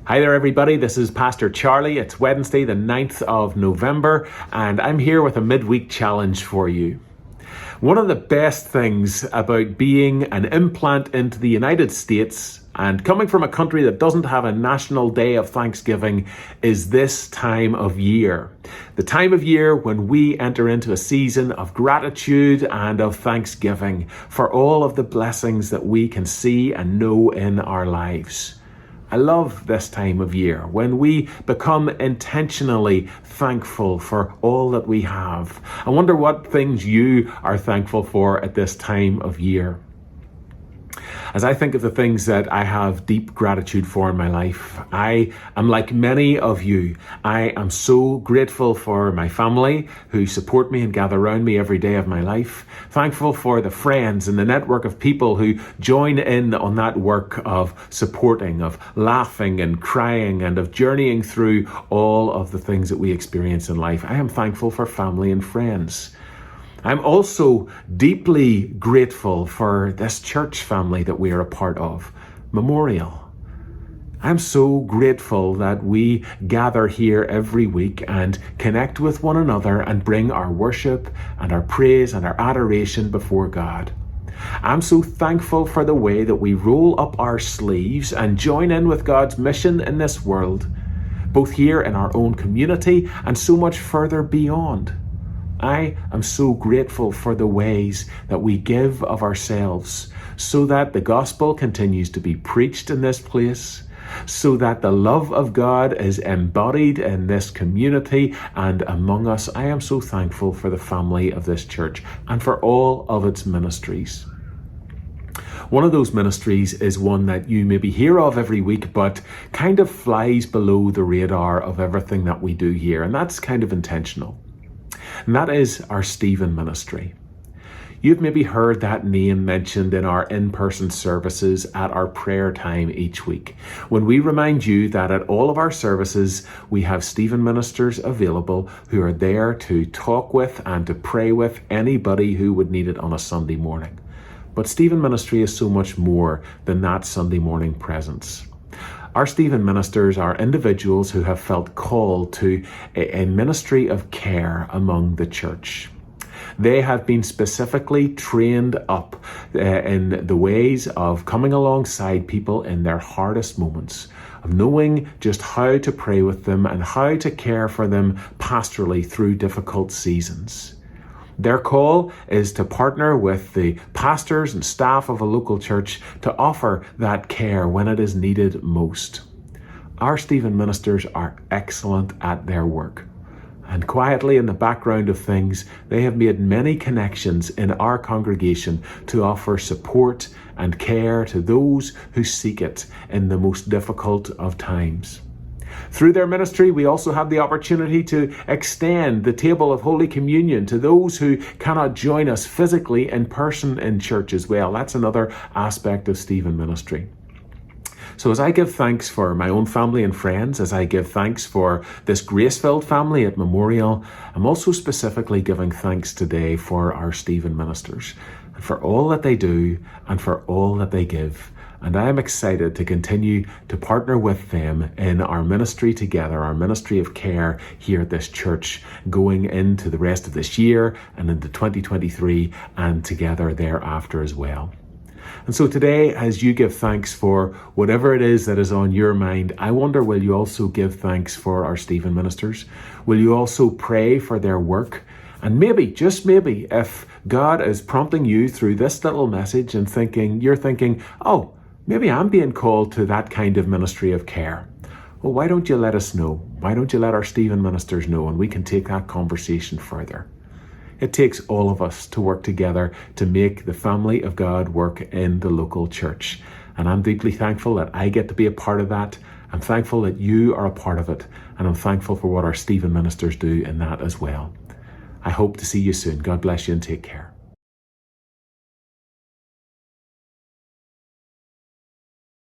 Hi there everybody, this is Pastor Charlie. It's Wednesday the 9th of November and I'm here with a midweek challenge for you. One of the best things about being an implant into the United States and coming from a country that doesn't have a national day of Thanksgiving is this time of year. The time of year when we enter into a season of gratitude and of thanksgiving for all of the blessings that we can see and know in our lives. I love this time of year when we become intentionally thankful for all that we have. I wonder what things you are thankful for at this time of year. As I think of the things that I have deep gratitude for in my life, I am like many of you. I am so grateful for my family who support me and gather around me every day of my life. Thankful for the friends and the network of people who join in on that work of supporting, of laughing and crying and of journeying through all of the things that we experience in life. I am thankful for family and friends. I'm also deeply grateful for this church family that we are a part of, Memorial. I'm so grateful that we gather here every week and connect with one another and bring our worship and our praise and our adoration before God. I'm so thankful for the way that we roll up our sleeves and join in with God's mission in this world, both here in our own community and so much further beyond. I am so grateful for the ways that we give of ourselves so that the gospel continues to be preached in this place, so that the love of God is embodied in this community and among us. I am so thankful for the family of this church and for all of its ministries. One of those ministries is one that you maybe hear of every week, but kind of flies below the radar of everything that we do here, and that's kind of intentional. And that is our Stephen ministry. You've maybe heard that name mentioned in our in-person services at our prayer time each week, when we remind you that at all of our services, we have Stephen ministers available who are there to talk with and to pray with anybody who would need it on a Sunday morning. But Stephen ministry is so much more than that Sunday morning presence. Our Stephen ministers are individuals who have felt called to a ministry of care among the church. They have been specifically trained up in the ways of coming alongside people in their hardest moments, of knowing just how to pray with them and how to care for them pastorally through difficult seasons. Their call is to partner with the pastors and staff of a local church to offer that care when it is needed most. Our Stephen ministers are excellent at their work. And quietly in the background of things, they have made many connections in our congregation to offer support and care to those who seek it in the most difficult of times. Through their ministry, we also have the opportunity to extend the table of Holy Communion to those who cannot join us physically in person in church as well. That's another aspect of Stephen ministry. So as I give thanks for my own family and friends, as I give thanks for this grace-filled family at Memorial, I'm also specifically giving thanks today for our Stephen ministers and for all that they do and for all that they give. And I am excited to continue to partner with them in our ministry together, our ministry of care here at this church, going into the rest of this year and into 2023 and together thereafter as well. And so today, as you give thanks for whatever it is that is on your mind, I wonder, will you also give thanks for our Stephen ministers? Will you also pray for their work? And maybe, just maybe, if God is prompting you through this little message and you're thinking, oh, maybe I'm being called to that kind of ministry of care. Well, why don't you let us know? Why don't you let our Stephen ministers know, and we can take that conversation further. It takes all of us to work together to make the family of God work in the local church. And I'm deeply thankful that I get to be a part of that. I'm thankful that you are a part of it. And I'm thankful for what our Stephen ministers do in that as well. I hope to see you soon. God bless you and take care.